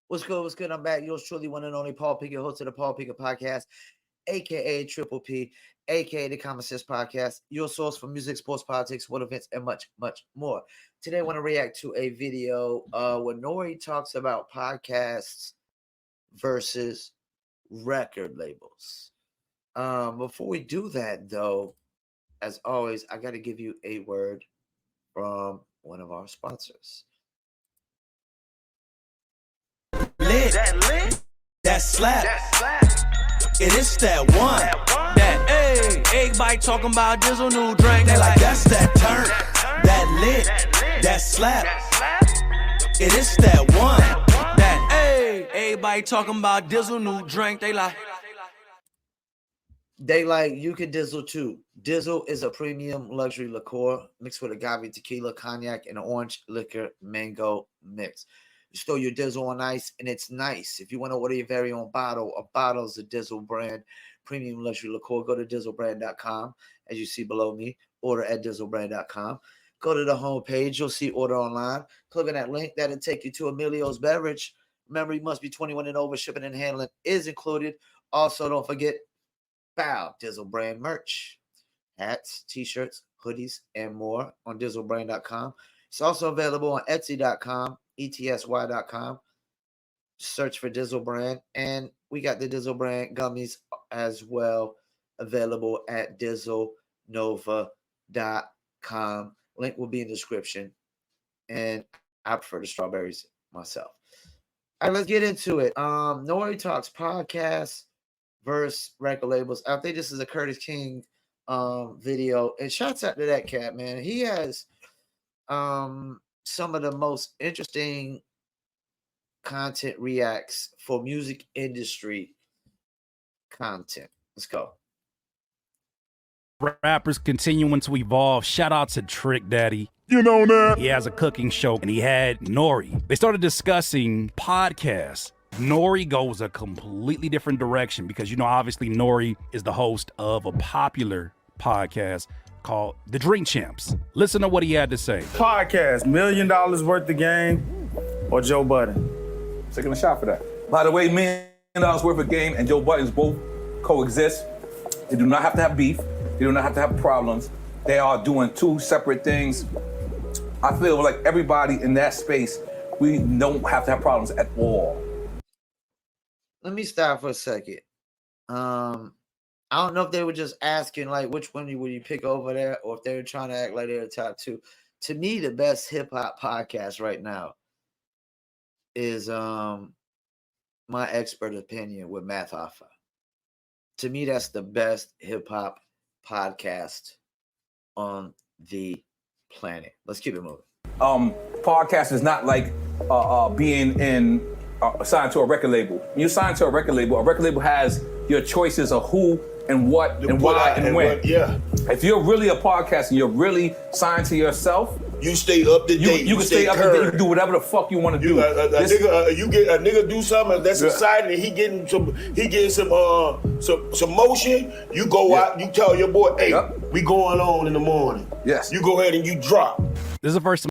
What's good? What's good? I'm back. Yours truly, one and only Paul Pickett, host of the Paul Pickett Podcast, aka Triple P, aka the Common Sense Podcast, your source for music, sports, politics, world events, and much, much more. Today, I want to react to a video where Nore talks about podcasts versus record labels. Before we do that, though, as always, I got to give you a word from one of our sponsors. Lit. That slap. It is that one. That everybody talking about Dizzle new drink. They like that's that turn. That lit. That slap. It is that one. That everybody talking about Dizzle new drink. They like you can Dizzle too. Dizzle is a premium luxury liqueur mixed with agave tequila, cognac, and orange liquor mango mix. You store your Dizzle on ice, and it's nice. If you want to order your very own bottle, a bottle is a Dizzle brand premium luxury liqueur. Go to dizzlebrand.com, as you see below me. Order at dizzlebrand.com. Go to the homepage. You'll see order online. Click on that link. That'll take you to Emilio's Beverage. Remember, you must be 21 and over. Shipping and handling is included. Also, don't forget, Dizzle brand merch. Hats, t-shirts, hoodies, and more on dizzlebrand.com. It's also available on etsy.com. ETSY.com. Search for Dizzle brand, and we got the Dizzle brand gummies as well available at dizzlenova.com. Link will be in the description, and I prefer the strawberries myself. All right, let's get into it. Nore talks podcasts versus record labels. I think this is a Curtis King video, and shouts out to that cat, man. He has some of the most interesting content reacts for music industry content. Let's go. Rappers continuing to evolve. Shout out to Trick Daddy. You know that. He has a cooking show, and he had Nore. They started discussing podcasts. Nore goes a completely different direction because, obviously Nore is the host of a popular podcast called The Drink Champs. Listen to what he had to say. Podcast, $1 million worth of game or Joe Budden? Taking a shot for that. By the way, $1 million worth of game and Joe Budden's both coexist. They do not have to have beef. They do not have to have problems. They are doing two separate things. I feel like everybody in that space, we don't have to have problems at all. Let me stop for a second. I don't know if they were just asking, like, which one would you pick over there, or if they were trying to act like they're the top two. To me, the best hip-hop podcast right now is My Expert Opinion with Math Hoffa. To me, that's the best hip-hop podcast on the planet. Let's keep it moving. Podcast is not like being signed to a record label. When you're signed to a record label has your choices of who and what and why and when. If you're really a podcast and you're really signed to yourself, you stay up to date. You can stay up to date. You can do whatever the fuck you want to do. You get a nigga do something that's exciting, and he getting some motion. You go out. You tell your boy, hey, we going on in the morning. Yes. You go ahead and you drop. This is the first time.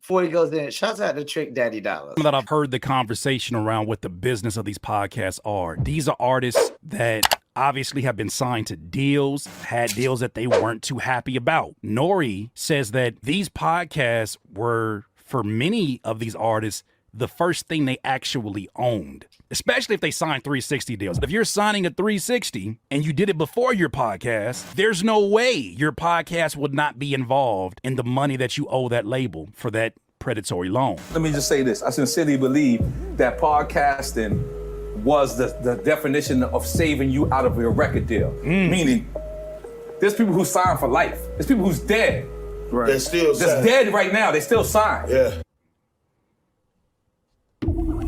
Before he goes in, shouts out to Trick Daddy Dollars. That I've heard the conversation around what the business of these podcasts are. These are artists that obviously have been signed to deals, had deals that they weren't too happy about. Nore says that these podcasts were, for many of these artists, the first thing they actually owned, especially if they signed 360 deals. If you're signing a 360 and you did it before your podcast, there's no way your podcast would not be involved in the money that you owe that label for that predatory loan. Let me just say this. I sincerely believe that podcasting was the definition of saving you out of your record deal. Meaning, there's people who sign for life. There's people who's dead. Right. They're still that's dead right now. They still sign. Yeah.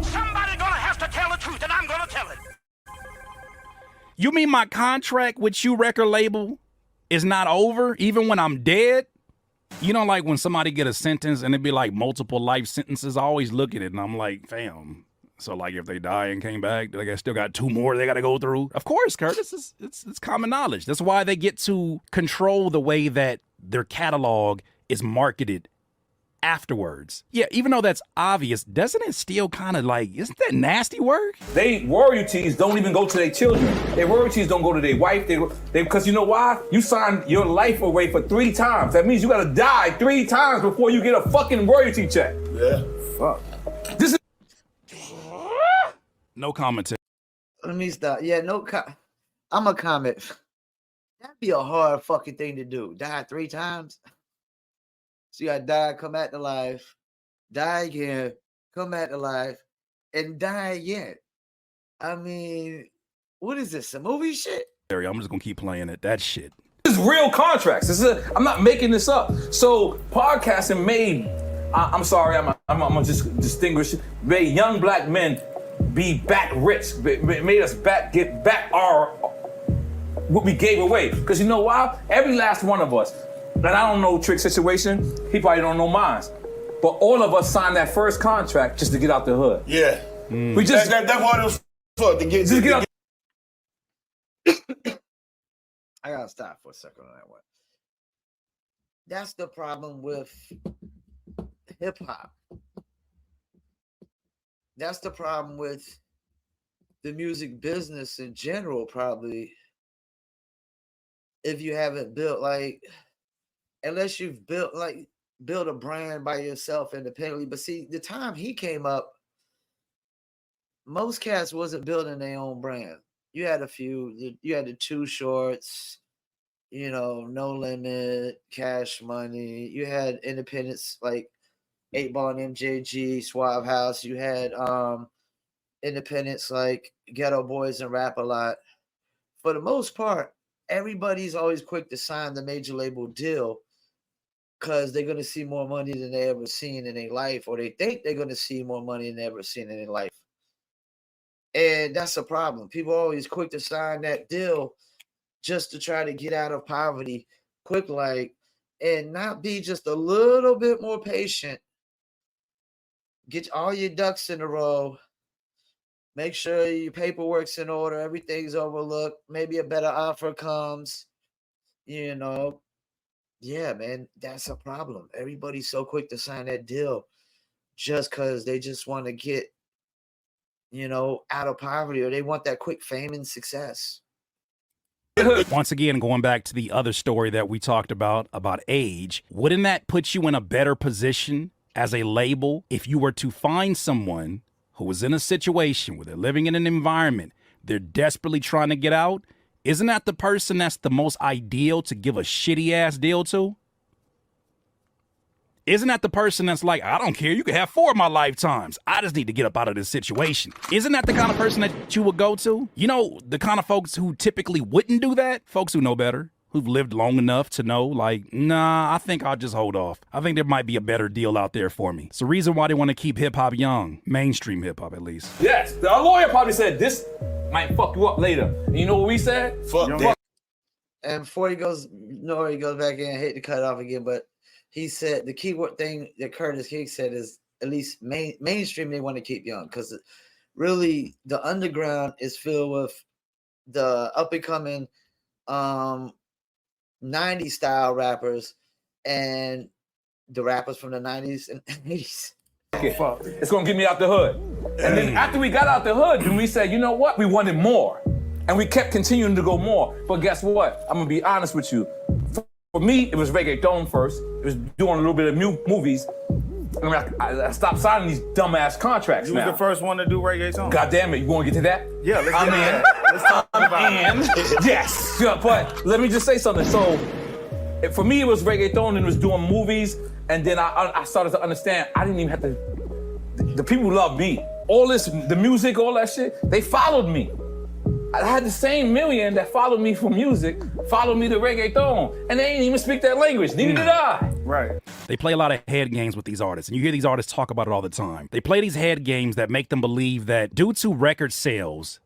somebody gonna have to tell the truth, and I'm gonna tell it. You mean my contract with you record label is not over even when I'm dead? You know, like when somebody get a sentence and it'd be like multiple life sentences, I always look at it and I'm like, fam. So like if they die and came back, they still got 2 more they got to go through. Of course, Curtis, it's common knowledge. That's why they get to control the way that their catalog is marketed afterwards. Yeah, even though that's obvious, doesn't it still kind of like, isn't that nasty work? They royalties don't even go to their children. Their royalties don't go to their wife. They because you know why? You signed your life away for 3 times. That means you gotta die 3 times before you get a fucking royalty check. Yeah. Fuck. This is No commentary. Let me stop. Yeah, I'm a comment. That'd be a hard fucking thing to do. Die 3 times. So you gotta die, come back to life, die again, come back to life, and die again. I mean, what is this? A movie shit? I'm just gonna keep playing it. That shit. This is real contracts. I'm not making this up. So podcasting made, I'm sorry, I'm gonna just distinguish, made young black men be back rich, made us get back what we gave away. Because you know why? Every last one of us, and I don't know Trick's situation, he probably don't know mine, but all of us signed that first contract just to get out the hood. Yeah. We just That's what it was for, to get out. I gotta stop for a second on that one. That's the problem with hip hop. That's the problem with the music business in general, probably. If you haven't built unless you've built a brand by yourself independently. But see, the time he came up, most cats wasn't building their own brand. You had a few. You had the Too Shorts, No Limit, Cash Money. You had independents like 8Ball and MJG, Suave House. You had independents like Ghetto Boys and Rap A Lot. For the most part, everybody's always quick to sign the major label deal because they're going to see more money than they ever seen in their life, or they think they're going to see more money than they ever seen in their life. And that's a problem. People are always quick to sign that deal just to try to get out of poverty quick, and not be just a little bit more patient. Get all your ducks in a row. Make sure your paperwork's in order. Everything's overlooked. Maybe a better offer comes. Yeah, man, that's a problem. Everybody's so quick to sign that deal just because they just want to get, out of poverty, or they want that quick fame and success. Once again, going back to the other story that we talked about age, wouldn't that put you in a better position as a label if you were to find someone who was in a situation where they're living in an environment they're desperately trying to get out? Isn't that the person that's the most ideal to give a shitty ass deal to? Isn't that the person that's like, I don't care, you can have 4 of my lifetimes, I just need to get up out of this situation? Isn't that the kind of person that you would go to? The kind of folks who typically wouldn't do that? Folks who know better, who've lived long enough to know, nah, I think I'll just hold off. I think there might be a better deal out there for me. It's the reason why they want to keep hip-hop young, mainstream hip-hop at least. Yes, our lawyer probably said this might fuck you up later. And you know what we said? Fuck that. And before he goes back in, I hate to cut it off again, but he said the keyword thing that Curtis King said is at least mainstream they want to keep young, because really the underground is filled with the up-and-coming 90s style rappers and the rappers from the 90s and 80s. It's gonna get me out the hood. And then after we got out the hood, then we said, you know what? We wanted more. And we kept continuing to go more. But guess what? I'm gonna be honest with you. For me, it was reggaeton first. It was doing a little bit of movies. And I stopped signing these dumbass contracts. You was the first one to do reggaeton. God damn it, you wanna get to that? Yeah, let's get to that. Let's talk about it. Yes, yeah, but let me just say something. So, for me, it was reggaeton and it was doing movies. And then I started to understand I didn't even have to, the people loved me. All this, the music, all that shit, they followed me. I had the same million that followed me for music, followed me to reggaeton, and they didn't even speak that language. Neither did I. Right. They play a lot of head games with these artists, and you hear these artists talk about it all the time. They play these head games that make them believe that due to record sales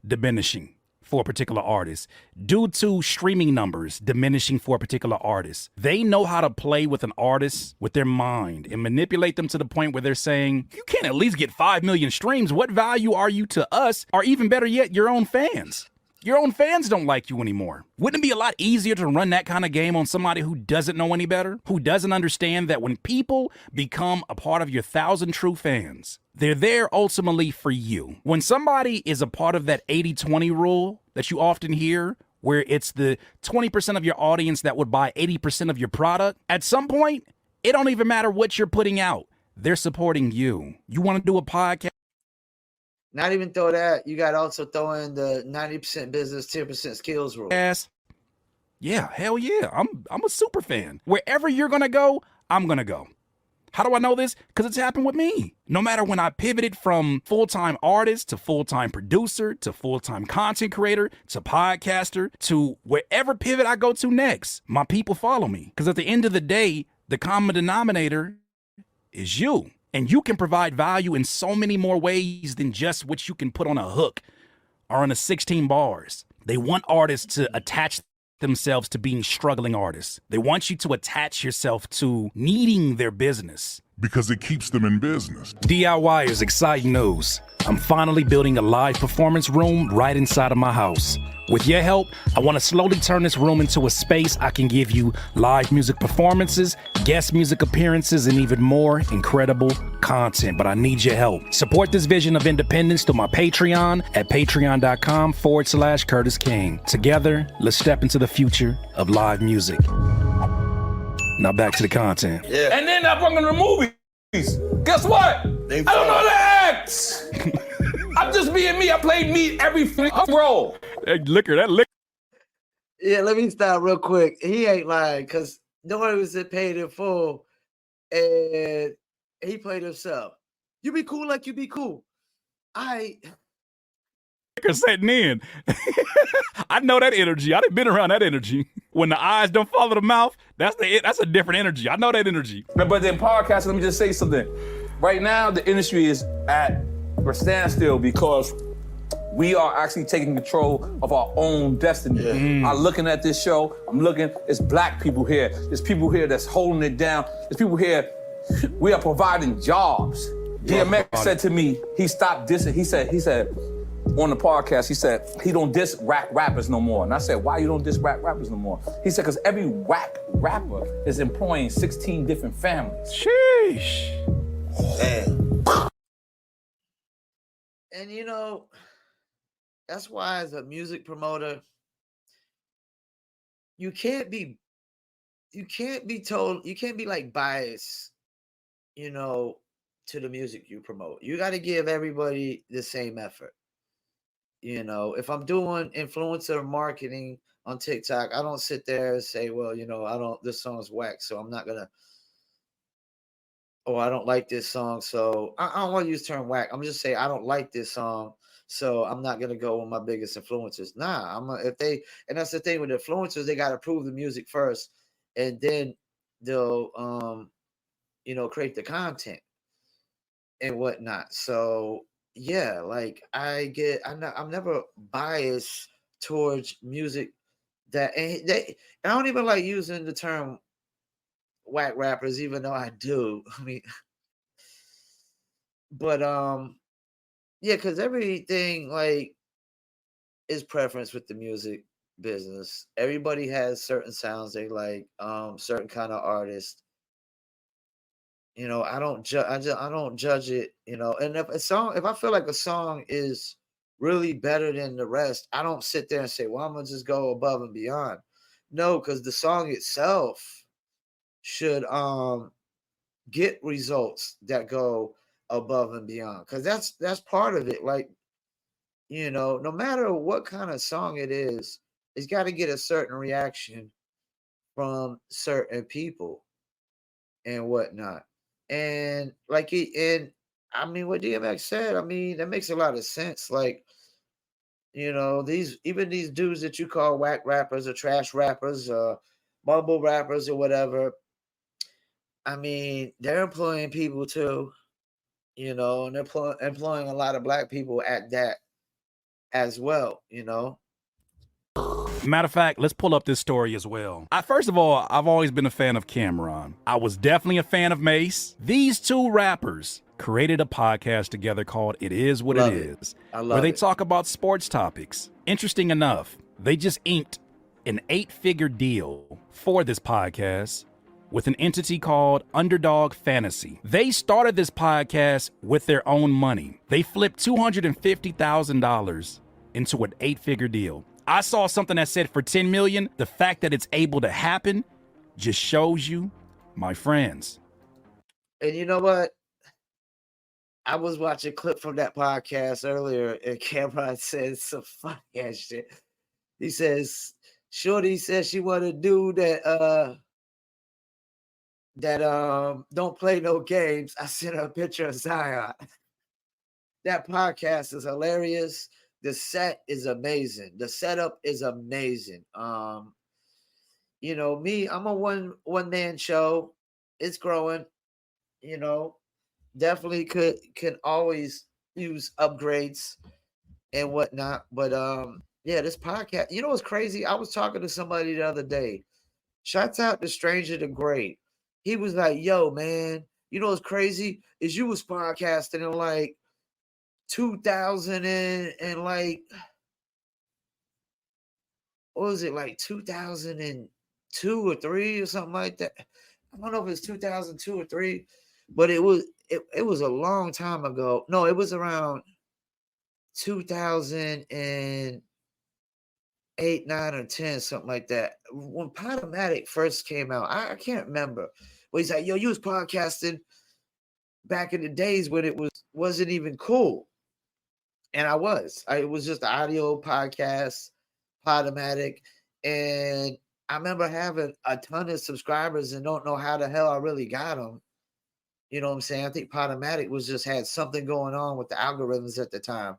diminishing for a particular artist, due to streaming numbers diminishing for a particular artist, they know how to play with an artist with their mind and manipulate them to the point where they're saying, you can't at least get 5 million streams. What value are you to us? Or even better yet, your own fans? Your own fans don't like you anymore. Wouldn't it be a lot easier to run that kind of game on somebody who doesn't know any better? Who doesn't understand that when people become a part of your 1,000 true fans, they're there ultimately for you. When somebody is a part of that 80-20 rule that you often hear, where it's the 20% of your audience that would buy 80% of your product, at some point, it don't even matter what you're putting out. They're supporting you. You want to do a podcast? Not even throw that. You got to also throw in the 90% business, 10% skills rule. Yes. Yeah, hell yeah. I'm a super fan. Wherever you're going to go, I'm going to go. How do I know this? Because it's happened with me. No matter when I pivoted from full-time artist to full-time producer to full-time content creator to podcaster to wherever pivot I go to next, my people follow me. Because at the end of the day, the common denominator is you. And you can provide value in so many more ways than just what you can put on a hook or on a 16 bars. They want artists to attach themselves to being struggling artists. They want you to attach yourself to needing their business. Because it keeps them in business. DIYers, exciting news. I'm finally building a live performance room right inside of my house. With your help, I want to slowly turn this room into a space I can give you live music performances, guest music appearances, and even more incredible content. But I need your help. Support this vision of independence through my Patreon at patreon.com/Curtis King. Together, let's step into the future of live music. Now back to the content. Yeah. And then I brought in the movies. Guess what? I don't know how to act. I'm just being me. I played me every role. That liquor. Yeah, let me stop real quick. He ain't lying because Nore was paid in full and he played himself. You be cool like you be cool. Liquor setting in. I know that energy. I done been around that energy. When the eyes don't follow the mouth, that's a different energy. I know that energy. But then podcasting, let me just say something. Right now, the industry is at a standstill because we are actually taking control of our own destiny. I'm looking at this show, it's black people here. There's people here that's holding it down. There's people here, we are providing jobs. DMX said to me, he stopped dissing. He said, on the podcast, he said, he don't diss rappers no more. And I said, why you don't diss rappers no more? He said, because every rapper is employing 16 different families. Sheesh. Man. And you know, that's why as a music promoter, you can't be like biased, you know, to the music you promote. You got to give everybody the same effort. You know, if I'm doing influencer marketing on TikTok, I don't sit there and say, well, you know, this song's whack, so I'm not gonna, I don't like this song, so I don't want to use the term whack. I'm just saying I don't like this song, so I'm not gonna go with my biggest influencers. And that's the thing with influencers, they gotta prove the music first, and then they'll you know, create the content and whatnot. So yeah, like I'm never biased towards music I don't even like using the term whack rappers, even though I do. I mean, but yeah, because everything like is preference with the music business. Everybody has certain sounds they like, certain kind of artists. You know, I don't judge it, you know. And if I feel like a song is really better than the rest, I don't sit there and say, well, I'm gonna just go above and beyond. No, because the song itself should get results that go above and beyond. Because that's part of it. Like, you know, no matter what kind of song it is, it's got to get a certain reaction from certain people and whatnot. And like I mean, what DMX said, I mean, that makes a lot of sense. Like, you know, these dudes that you call whack rappers or trash rappers, mumble rappers or whatever, I mean, they're employing people too, you know, and they're employing a lot of black people at that as well, you know. Matter of fact, let's pull up this story as well. First of all, I've always been a fan of Cameron. I was definitely a fan of Mace. These two rappers created a podcast together called It Is What Love It it. Is, I love where they it. talk about sports topics. Interesting enough, they just inked an 8-figure deal for this podcast with an entity called Underdog Fantasy. They started this podcast with their own money. They flipped $250,000 into an 8-figure deal. I saw something that said for $10 million. The fact that it's able to happen just shows you, my friends. And you know what? I was watching a clip from that podcast earlier, and Cameron said some funny ass shit. He says, Shorty says she want a dude that don't play no games. I sent her a picture of Zion. That podcast is hilarious. The set is amazing. The setup is amazing. You know, me, I'm a one man show. It's growing, you know. Definitely can always use upgrades and whatnot. But yeah, this podcast, you know what's crazy? I was talking to somebody the other day. Shouts out to Stranger the Great. He was like, yo, man, you know what's crazy? Is you was podcasting in like 2000 and like, what was it, like 2002 or 3 or something like that? I don't know if it's 2002 or 3, but it was a long time ago. No, it was around 2008, 9, or 10, something like that. When Podomatic first came out, I can't remember. But he's like, yo, you was podcasting back in the days when it wasn't even cool. And I was. It was just audio podcast, Podomatic. And I remember having a ton of subscribers and don't know how the hell I really got them. You know what I'm saying? I think Podomatic had something going on with the algorithms at the time.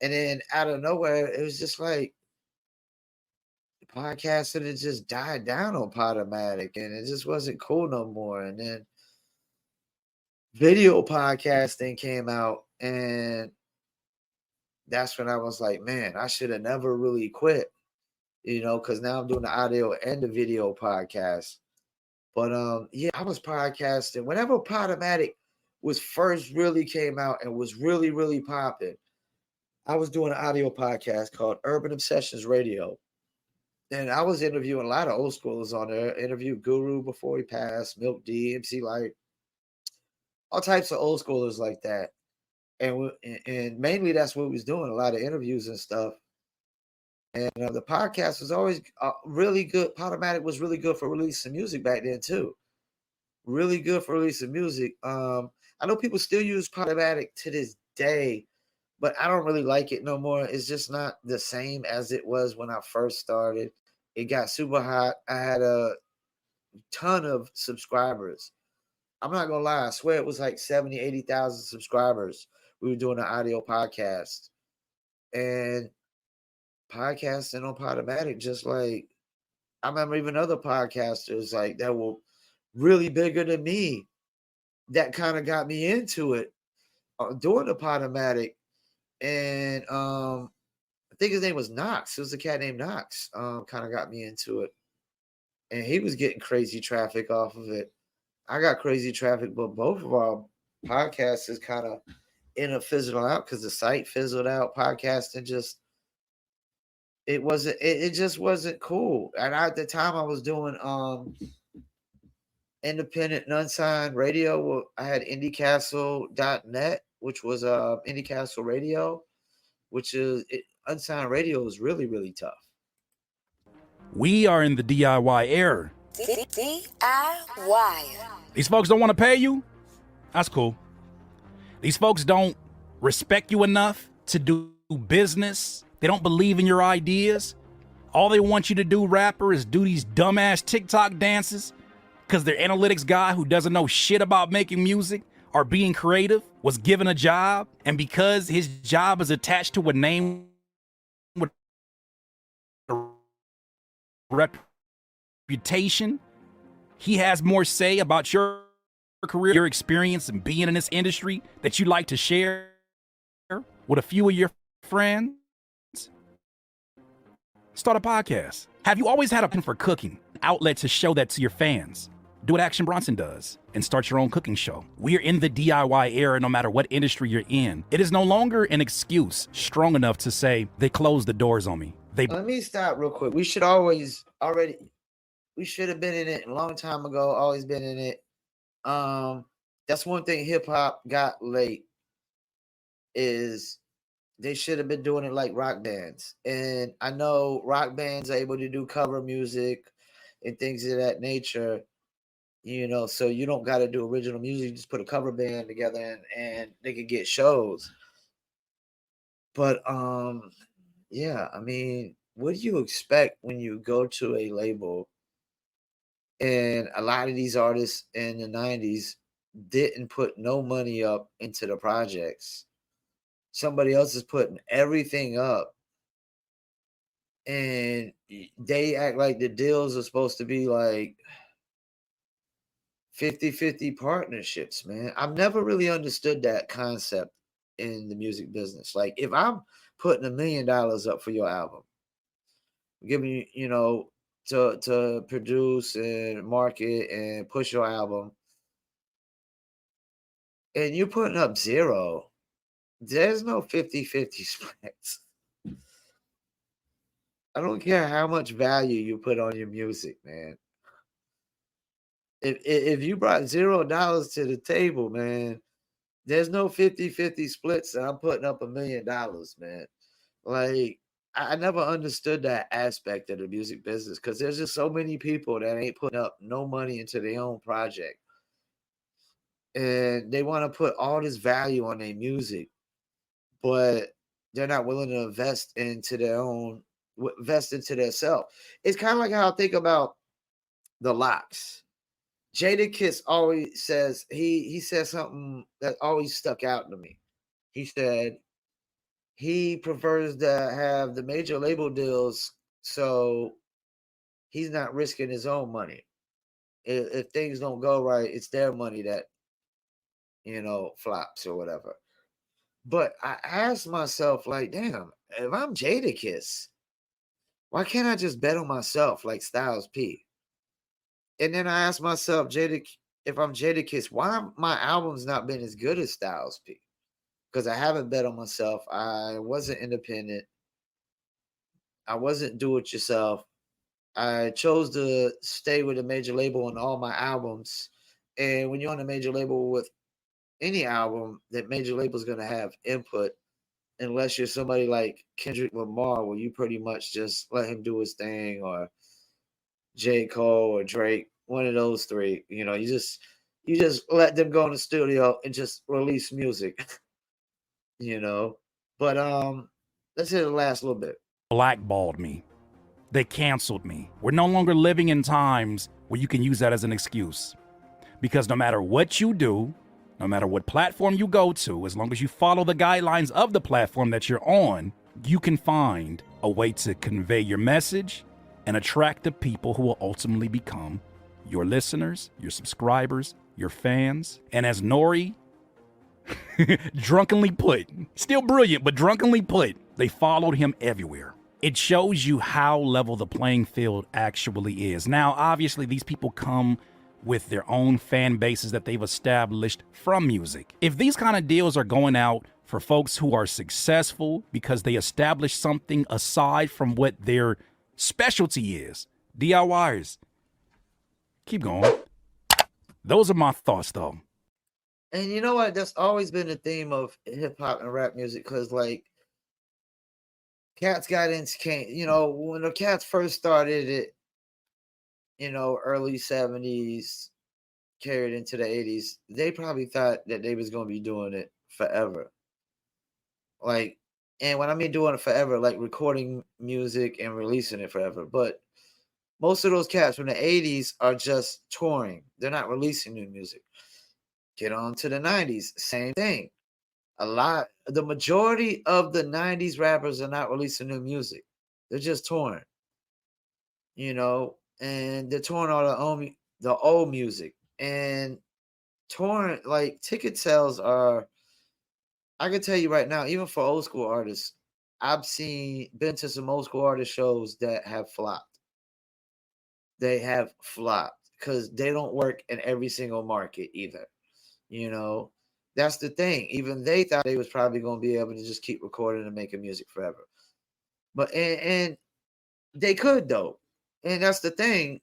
And then out of nowhere, it was just like podcasting had just died down on Podomatic and it just wasn't cool no more. And then video podcasting came out, and that's when I was like, man, I should have never really quit, you know, because now I'm doing the audio and the video podcast. But yeah, I was podcasting whenever Podomatic was first really came out and was really, really popping. I was doing an audio podcast called Urban Obsessions Radio. And I was interviewing a lot of old schoolers on there. Interviewed Guru before he passed, Milk D, MC Light, all types of old schoolers like that. And mainly that's what we was doing, a lot of interviews and stuff. And the podcast was always really good. Podomatic was really good for releasing music back then too. Really good for releasing music. I know people still use Podomatic to this day, but I don't really like it no more. It's just not the same as it was when I first started. It got super hot. I had a ton of subscribers. I'm not going to lie. I swear it was like 70, 80,000 subscribers. We were doing an audio podcast. And podcasting on Podomatic, just like, I remember even other podcasters like that were really bigger than me that kind of got me into it doing the Podomatic. And I think his name was Knox. It was a cat named Knox. Kind of got me into it. And he was getting crazy traffic off of it. I got crazy traffic, but both of our podcasts is kind of in a fizzle out because the site fizzled out. Podcasting it just wasn't cool. And at the time I was doing independent and unsigned radio. I had IndieCastle.net, which was IndieCastle Radio, which is unsigned radio is really, really tough. We are in the DIY era. DIY. These folks don't want to pay you? That's cool. These folks don't respect you enough to do business. They don't believe in your ideas. All they want you to do, rapper, is do these dumbass TikTok dances because their analytics guy who doesn't know shit about making music or being creative was given a job, and because his job is attached to a name with a reputation, he has more say about your career, your experience, and being in this industry that you like to share with a few of your friends. Start a podcast. Have you always had a passion for cooking, outlet to show that to your fans? Do what Action Bronson does and start your own cooking show. We're in the DIY era no matter what industry you're in. It is no longer an excuse strong enough to say they closed the doors on me. Let me stop real quick. We should have been in it a long time ago, always been in it. That's one thing hip hop got late is they should have been doing it like rock bands. And I know rock bands are able to do cover music and things of that nature, so you don't got to do original music. You just put a cover band together and they can get shows. But yeah, I mean, what do you expect when you go to a label? And a lot of these artists in the 90s didn't put no money up into the projects. Somebody else is putting everything up. And they act like the deals are supposed to be like 50-50 partnerships, man. I've never really understood that concept in the music business. Like, if I'm putting $1 million up for your album, give me, to produce and market and push your album, and you're putting up zero, there's no 50-50 splits. I don't care how much value you put on your music, man. If you brought $0 to the table, man, there's no 50-50 splits and I'm putting up $1 million, man. Like, I never understood that aspect of the music business because there's just so many people that ain't putting up no money into their own project. And they want to put all this value on their music, but they're not willing to invest into their self. It's kind of like how I think about the Locks. Jadakiss always says, he says something that always stuck out to me. He said he prefers to have the major label deals, so he's not risking his own money. If things don't go right, it's their money that, flops or whatever. But I asked myself, like, damn, if I'm Jadakiss, why can't I just bet on myself like Styles P? And then I asked myself, if I'm Jadakiss, why my album's not been as good as Styles P? Because I haven't bet on myself. I wasn't independent. I wasn't do-it-yourself. I chose to stay with a major label on all my albums. And when you're on a major label with any album, that major label is going to have input, unless you're somebody like Kendrick Lamar, where you pretty much just let him do his thing, or J. Cole or Drake, one of those three. You just let them go in the studio and just release music. But let's hit the last little bit. Blackballed me. They canceled me. We're no longer living in times where you can use that as an excuse. Because no matter what you do, no matter what platform you go to, as long as you follow the guidelines of the platform that you're on, you can find a way to convey your message and attract the people who will ultimately become your listeners, your subscribers, your fans. And as Nore drunkenly put, still brilliant, but drunkenly put, they followed him everywhere. It shows you how level the playing field actually is. Now, obviously, these people come with their own fan bases that they've established from music. If these kind of deals are going out for folks who are successful because they establish something aside from what their specialty is, DIYers, keep going. Those are my thoughts, though. And you know what? That's always been the theme of hip hop and rap music, because like cats got into, when the cats first started it, early 70s, carried into the 80s, they probably thought that they was going to be doing it forever. Like, and when I mean doing it forever, like recording music and releasing it forever. But most of those cats from the 80s are just touring. They're not releasing new music. Get on to the 90s, same thing. The majority of the 90s rappers are not releasing new music. They're just touring, and they're touring all the old music. And touring, like, ticket sales are, I can tell you right now, even for old school artists, I've been to some old school artist shows that have flopped. They have flopped because they don't work in every single market either. You know, that's the thing. Even they thought they was probably going to be able to just keep recording and making music forever. But and they could though. And that's the thing.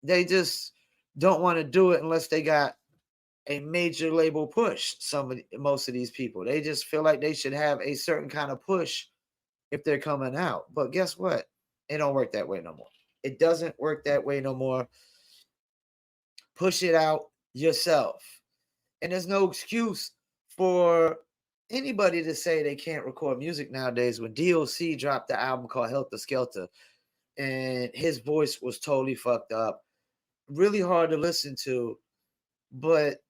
They just don't want to do it unless they got a major label push. Most of these people, they just feel like they should have a certain kind of push if they're coming out. But guess what? It don't work that way no more. It doesn't work that way no more. Push it out yourself. And there's no excuse for anybody to say they can't record music nowadays. When DOC dropped the album called Helter Skelter and his voice was totally fucked up, really hard to listen to. But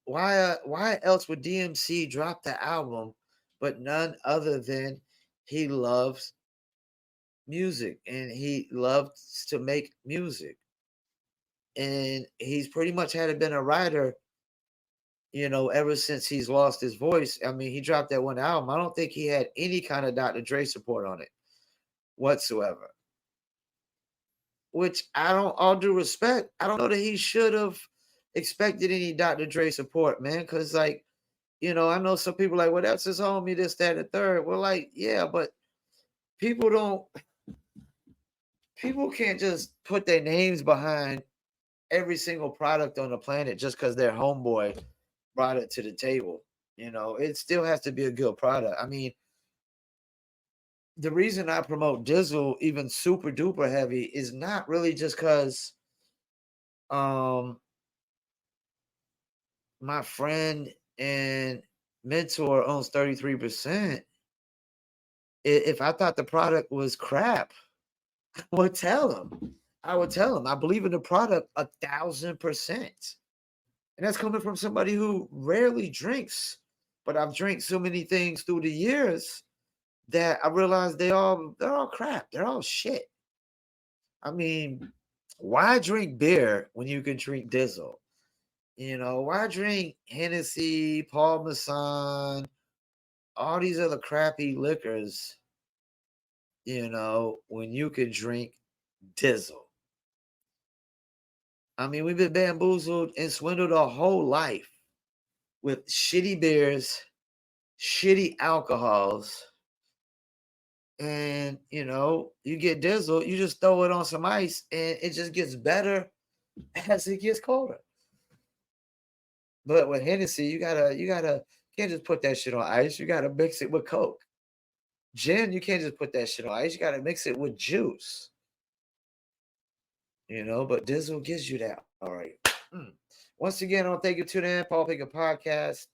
why else would DMC drop the album? But none other than he loves music and he loves to make music. And he's pretty much had been a writer, you know, ever since he's lost his voice. I mean, he dropped that one album. I don't think he had any kind of Dr. Dre support on it whatsoever. Which all due respect, I don't know that he should have expected any Dr. Dre support, man. Because, like, you know, I know some people like, well, that's his homie, this, that, and the third. Well, like, yeah, but people can't just put their names behind every single product on the planet just because their homeboy brought it to the table. You know, it still has to be a good product. I mean, the reason I promote Dizzle even super duper heavy is not really just because my friend and mentor owns 33%. If I thought the product was crap, I would tell him. I believe in the product 1,000%. And that's coming from somebody who rarely drinks. But I've drank so many things through the years that I realized they're all crap. They're all shit. I mean, why drink beer when you can drink Dizzle? You know, why drink Hennessy, Paul Masson, all these other crappy liquors, you know, when you could drink Dizzle? I mean, we've been bamboozled and swindled our whole life with shitty beers, shitty alcohols. And, you know, you get Dizzle, you just throw it on some ice and it just gets better as it gets colder. But with Hennessy, you can't just put that shit on ice. You gotta mix it with Coke. Gin, you can't just put that shit on ice. You gotta mix it with juice. You know, but Dizzle gives you that. All right. Once again, I want to thank you for tuning in, Paul Pickett Podcast.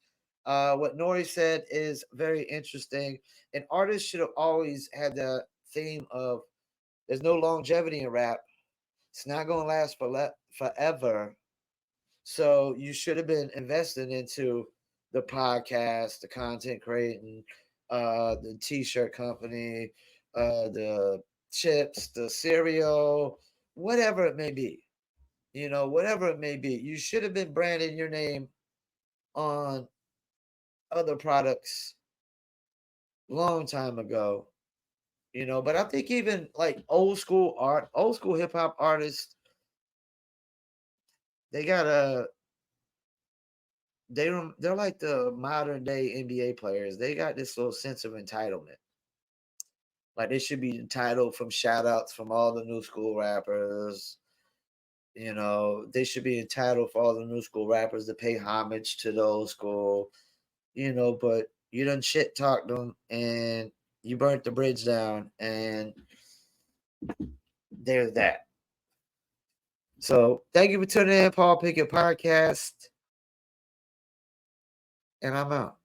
What Nore said is very interesting. An artist should have always had the theme of there's no longevity in rap. It's not going to last forever. So you should have been investing into the podcast, the content creating, the t-shirt company, the chips, the cereal, whatever it may be. You know, whatever it may be. You should have been branding your name on other products long time ago. You know, but I think even like old school hip hop artists, they're like the modern day NBA players. They got this little sense of entitlement. Like they should be entitled from shout outs from all the new school rappers. You know, they should be entitled for all the new school rappers to pay homage to the old school, you know, but you done shit talked them and you burnt the bridge down and there's that. So thank you for tuning in, Paul Pickett Podcast. And I'm out.